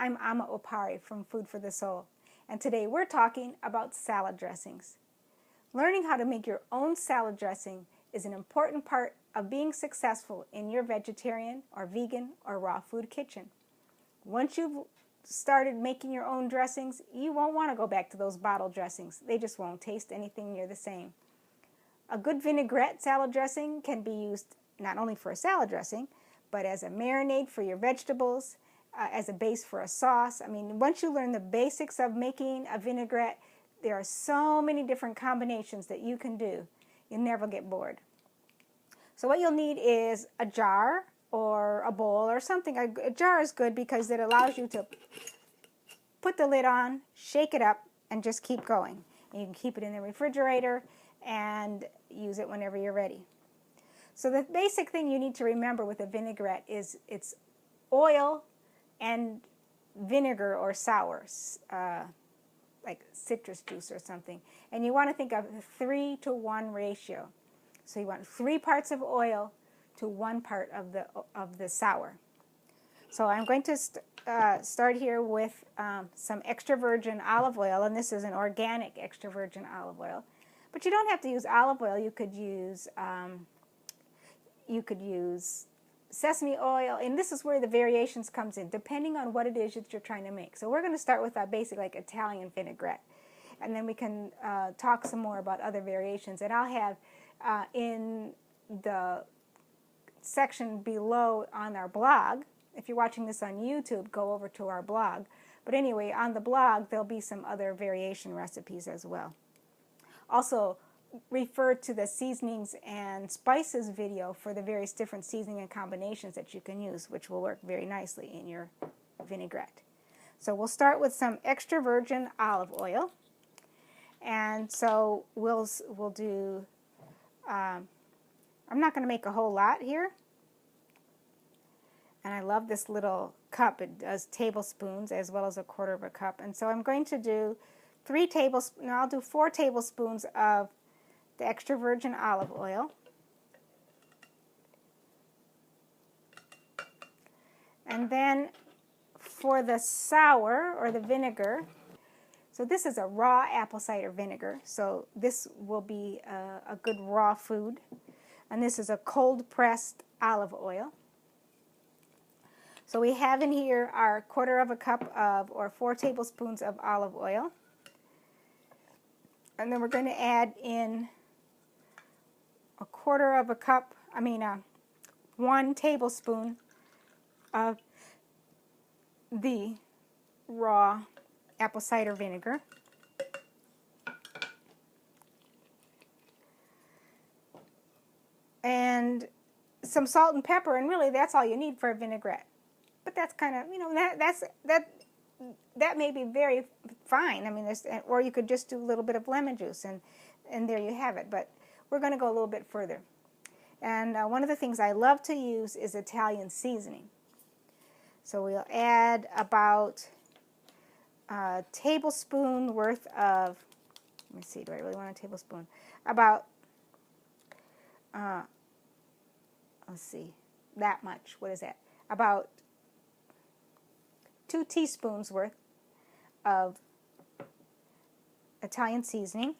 I'm Amma Opari from Food for the Soul, and today we're talking about salad dressings. Learning how to make your own salad dressing is an important part of being successful in your vegetarian or vegan or raw food kitchen. Once you've started making your own dressings, you won't want to go back to those bottle dressings. They just won't taste anything near the same. A good vinaigrette salad dressing can be used not only for a salad dressing, but as a marinade for your vegetables, as a base for a sauce. I mean, once you learn the basics of making a vinaigrette, there are so many different combinations that you can do. You'll never get bored. So what you'll need is a jar or a bowl or something. A jar is good because it allows you to put the lid on, shake it up, and just keep going. And you can keep it in the refrigerator and use it whenever you're ready. So the basic thing you need to remember with a vinaigrette is it's oil and vinegar or sour, like citrus juice or something. And you want to think of a 3-to-1 ratio. So you want 3 parts of oil to 1 part of the sour. So I'm going to start here with some extra virgin olive oil, and this is an organic extra virgin olive oil. But you don't have to use olive oil. You could use sesame oil, and this is where the variations comes in, depending on what it is that you're trying to make. So we're going to start with a basic like Italian vinaigrette, and then we can talk some more about other variations. And I'll have in the section below on our blog, if you're watching this on YouTube, go over to our blog. But anyway, on the blog, there'll be some other variation recipes as well. Also, refer to the seasonings and spices video for the various different seasoning and combinations that you can use, which will work very nicely in your vinaigrette. So we'll start with some extra virgin olive oil. And so we'll do, I'm not going to make a whole lot here. And I love this little cup. It does tablespoons as well as 1/4 of a cup. And so I'm going to do 3 tablespoons, no, I'll do 4 tablespoons of the extra virgin olive oil. And then for the sour or the vinegar, so this is a raw apple cider vinegar, so this will be a good raw food. And this is a cold pressed olive oil. So we have in here our 1/4 of a cup of, or 4 tablespoons of olive oil. And then we're going to add in 1/4 of a cup, 1 tablespoon of the raw apple cider vinegar. And some salt and pepper, and really that's all you need for a vinaigrette. But that's kind of, that may be very fine. I mean, or you could just do a little bit of lemon juice, and there you have it. But we're going to go a little bit further. And one of the things I love to use is Italian seasoning. So we'll add about a tablespoon worth of, let me see, do I really want a tablespoon? About, let's see, that much. What is that? About 2 teaspoons worth of Italian seasoning.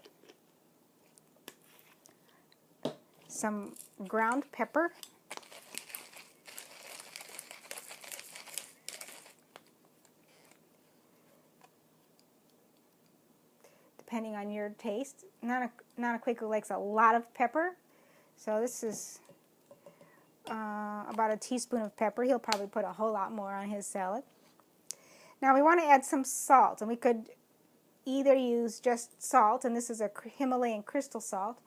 Some ground pepper, depending on your taste. Not a Quaker likes a lot of pepper, so this is about a teaspoon of pepper. He'll probably put a whole lot more on his salad. Now we want to add some salt, and we could either use just salt, and this is a Himalayan crystal salt,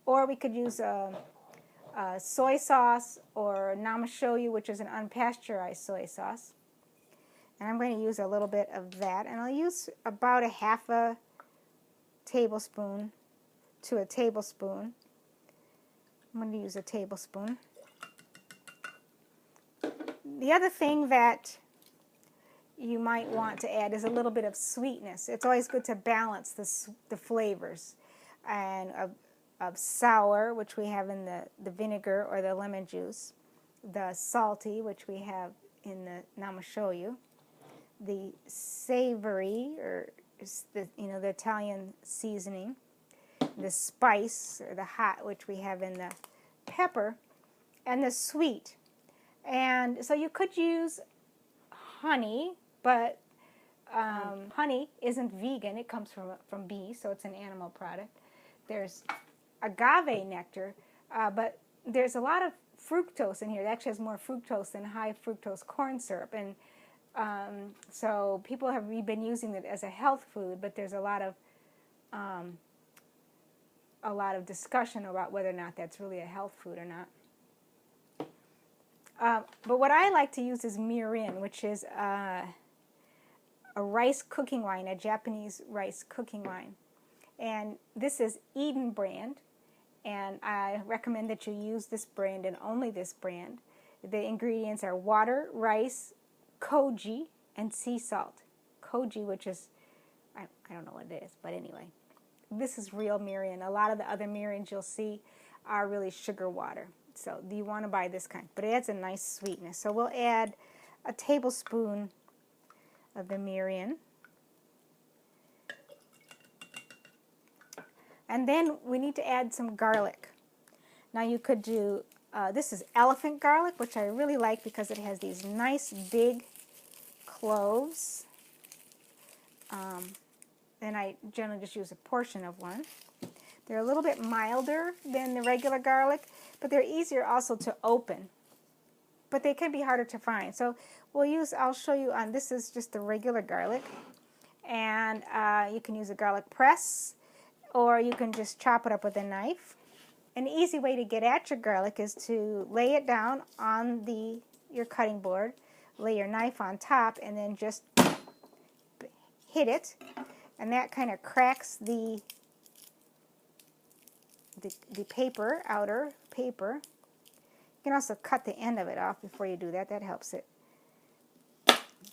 or we could use a soy sauce or namashoyu, which is an unpasteurized soy sauce. And I'm going to use a little bit of that, and I'll use about a 1/2 tablespoon to a tablespoon. I'm going to use a tablespoon. The other thing that you might want to add is a little bit of sweetness. It's always good to balance the flavors and of sour, which we have in the vinegar or the lemon juice, the salty, which we have in the namashoyu, the savory, or the, the Italian seasoning, the spice or the hot, which we have in the pepper, and the sweet. And so you could use honey, but honey isn't vegan. It comes from bees, so it's an animal product. There's agave nectar, but there's a lot of fructose in here. It actually has more fructose than high fructose corn syrup, and so people have been using it as a health food, but there's a lot of discussion about whether or not that's really a health food or not. But what I like to use is mirin, which is a rice cooking wine, a Japanese rice cooking wine. And this is Eden brand, and I recommend that you use this brand and only this brand. The ingredients are water, rice, koji, and sea salt. Koji, which is, I don't know what it is, but anyway. This is real mirin. A lot of the other mirins you'll see are really sugar water. So you want to buy this kind, but it adds a nice sweetness. So we'll add a tablespoon of the mirin. And then we need to add some garlic. Now you could do, this is elephant garlic, which I really like because it has these nice big cloves. And I generally just use a portion of one. They're a little bit milder than the regular garlic, but they're easier also to open. But they can be harder to find. So I'll show you on, this is just the regular garlic. And you can use a garlic press, or you can just chop it up with a knife. An easy way to get at your garlic is to lay it down on your cutting board, lay your knife on top, and then just hit it. And that kind of cracks the paper, outer paper. You can also cut the end of it off before you do that. That helps it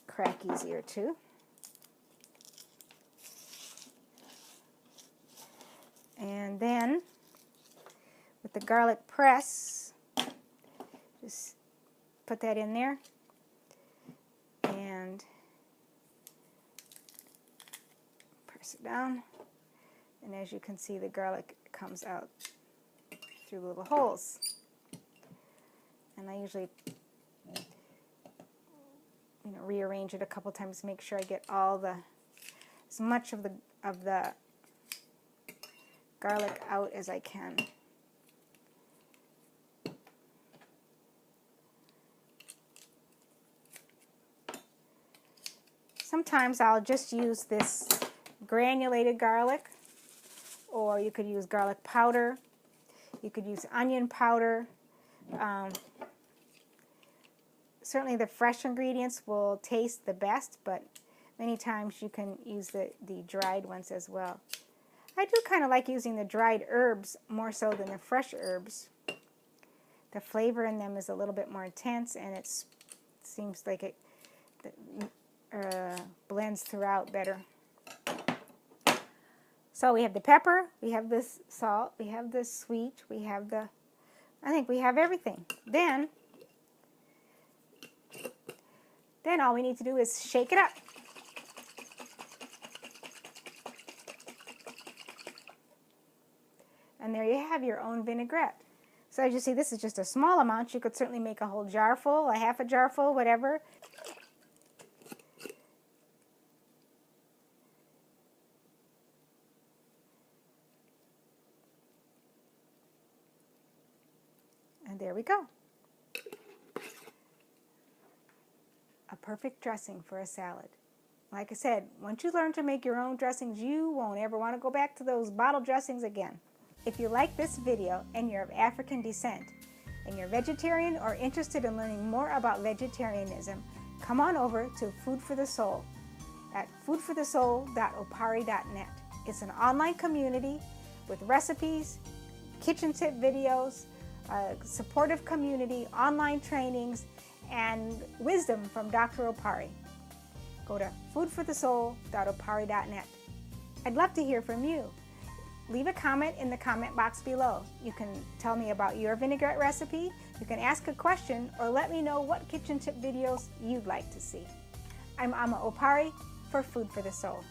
crack easier too. And then with the garlic press, just put that in there and press it down. And as you can see, the garlic comes out through little holes. And I usually rearrange it a couple times to make sure I get as much of the garlic out as I can. Sometimes I'll just use this granulated garlic, or you could use garlic powder. You could use onion powder. Certainly the fresh ingredients will taste the best, but many times you can use the dried ones as well. I do kind of like using the dried herbs more so than the fresh herbs. The flavor in them is a little bit more intense, and it seems like it blends throughout better. So we have the pepper, we have this salt, we have the sweet, I think we have everything. Then all we need to do is shake it up. And there you have your own vinaigrette. So as you see, this is just a small amount. You could certainly make a whole jar full, a half a jar full, whatever. And there we go. A perfect dressing for a salad. Like I said, once you learn to make your own dressings, you won't ever want to go back to those bottle dressings again. If you like this video and you're of African descent, and you're vegetarian or interested in learning more about vegetarianism, come on over to Food for the Soul at foodforthesoul.opari.net. It's an online community with recipes, kitchen tip videos, a supportive community, online trainings, and wisdom from Dr. Opari. Go to foodforthesoul.opari.net. I'd love to hear from you. Leave a comment in the comment box below. You can tell me about your vinaigrette recipe, you can ask a question, or let me know what kitchen tip videos you'd like to see. I'm Ama Opari for Food for the Soul.